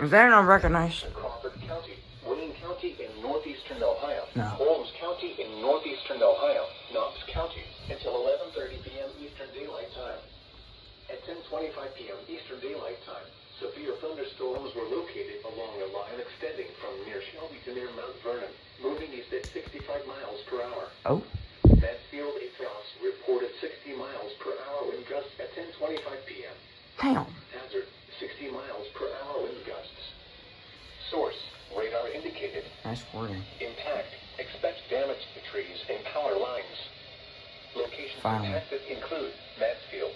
Is that unrecognized? Crawford County, Wayne County in northeastern Ohio, No. Holmes County in northeastern Ohio, Knox County until 11:30 p.m. Eastern Daylight Time. At 10:25 p.m. Eastern Daylight Time, severe thunderstorms were located along a line extending from near Shelby to near Mount Vernon, moving east at 65 miles per hour. Oh. Mansfield Frost reported 60 miles per hour wind gusts at 10:25 p.m. Damn. Hazard, 60 miles per hour wind gusts. Source, radar indicated. Nice wording. Impact, expect damage to trees and power lines. Locations Finally. impacted include Mansfield,